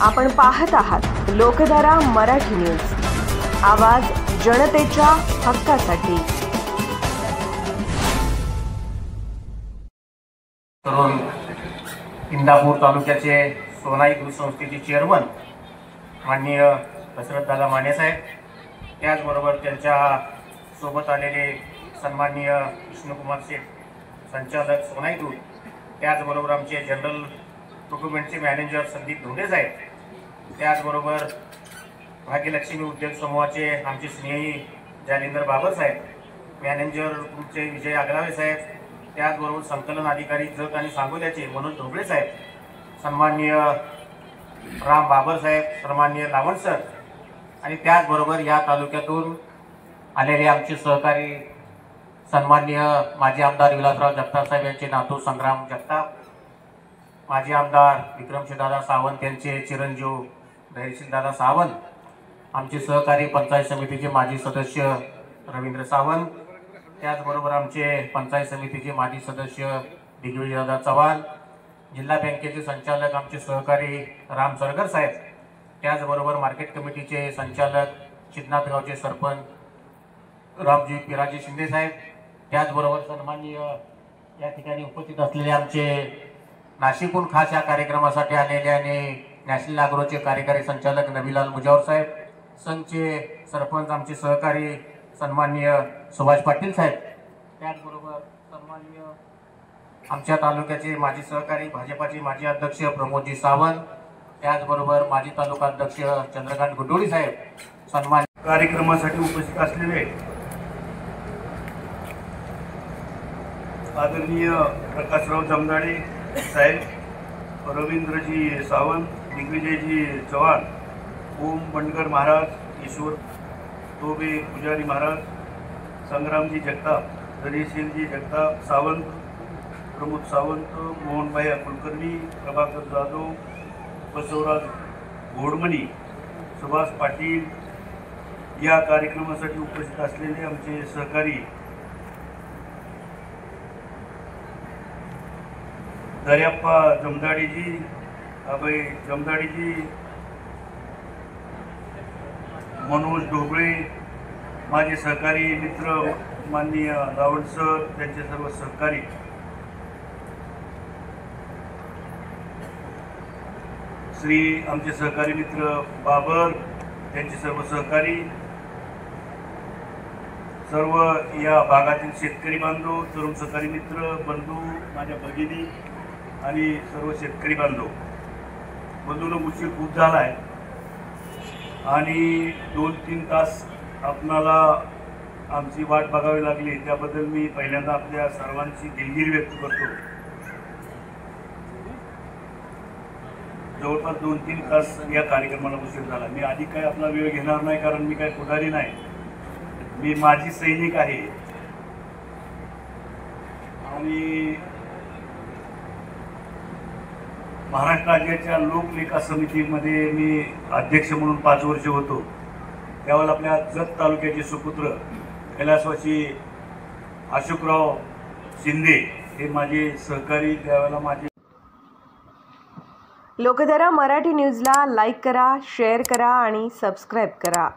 आपण पाहत आहात लोकधारा मराठी न्यूज, आवाज जनतेच्या हक्कासाठी। तरुण इंदापूर तालुक्याचे सोनाई दूध संस्थेचे चेअरमन माननीय दशरथदादा माने साहेब, त्याचबरोबर त्यांच्या सोबत आलेले सन्माननीय विष्णुकुमार शेठ संचालक सोनाई दूध, त्याचबरोबर आमचे जनरल प्रोक्युरमेंटचे मॅनेजर संदीप धोंडे साहेब, त्याचबरोबर भाग्यलक्ष्मी उद्योग समूहाचे आमचे स्नेही जालिंदर बाबर साहेब, मॅनेजर ग्रुपचे विजय आगरावे साहेब, त्याचबरोबर संकलन अधिकारी जत आणि सांगोल्याचे मनोज ढोबळे साहेब, सन्माननीय राम बाबर साहेब, सन्माननीय लावण सर, आणि त्याचबरोबर या तालुक्यातून आलेले आमचे सहकारी सन्माननीय माजी आमदार विलासराव जगताप साहेब यांचे नातू संग्राम जगताप, माजी आमदार विक्रमसिंहदादा सावंत यांचे चिरंजीव धैर्यशीलदादा सावंत, आमचे सहकारी पंचायत समितीचे माजी सदस्य रवींद्र सावंत, त्याचबरोबर आमचे पंचायत समितीचे माजी सदस्य दिग्विजयदादा चव्हाण, जिल्हा बँकेचे संचालक आमचे सहकारी राम सरगर साहेब, त्याचबरोबर मार्केट कमिटीचे संचालक चितनाथगावचे सरपंच रामजी पिराजी शिंदे साहेब, त्याचबरोबर सन्माननीय या ठिकाणी उपस्थित असलेले आमचे नाशिकहून खास या कार्यक्रमासाठी आलेले आणि नॅशनल अॅग्रोचे कार्यकारी संचालक नबीलाल मुजावर साहेब, संघचे सरपंच आमचे सहकारी सन्माननीय सुभाष पाटील साहेब, त्याचबरोबर सन्माननीय आमच्या तालुक्याचे माजी सहकारी भाजपाचे माजी अध्यक्ष प्रमोदजी सावंत, त्याचबरोबर माजी तालुका अध्यक्ष चंद्रकांत गुड्डोळी साहेब, सन्मान कार्यक्रमासाठी उपस्थित असलेले आदरणीय प्रकाशराव जमदाडे साहेब, रवींद्रजी सावंत, दिग्विजयजी चव्हाण, ओम बंडकर महाराज, ईश्वर तोबे पुजारी महाराज, संग्रामजी जगताप, धैर्यशीलजी जगताप सावंत, प्रमोद सावंत, मोहनभाई कुलकर्णी, प्रभाकर जाधव, बसवराज घोडमणी, सुभाष पाटील, या कार्यक्रमासाठी उपस्थित असलेले आमचे सहकारी दर्याप्पा जमदाडीजी, अभय जमदाडीजी, मनोज ढोबळे, माझे सहकारी मित्र माननीय रावण सर, त्यांचे सर्व सहकारी, श्री आमचे सहकारी मित्र बाबर, त्यांचे सर्व सहकारी, सर्व या भागातील शेतकरी बांधव, तरुण सहकारी मित्र बंधू, माझ्या भगिनी आणि सर्व शेतकरी बांधव बंधूंनो, उशीर खूप झाला आहे आणि 2-3 तास आपणाला आमची वाट बघावी लागली, त्याबद्दल मी पहिल्यांदा आपल्या सर्वांची दिलगिरी व्यक्त करतो। जवळपास 2-3 तास या कार्यक्रमाला उशीर झाला। मी आधी काय आपला वेळ घेणार नाही, कारण मी काय पुढारी नाही, मी माजी सैनिक आहे आणि महाराष्ट्र राज्याच्या लोकलेखा समितीमध्ये मी अध्यक्ष म्हणून 5 वर्ष होतो। त्यावेळेला आपल्या जत तालुक्याचे सुपुत्र कैलासवासी अशोकराव शिंदे हे माझे सहकारी, त्यावेळेला माझे। लोकधारा मराठी न्यूजला लाईक करा, शेअर करा आणि सबस्क्राईब करा।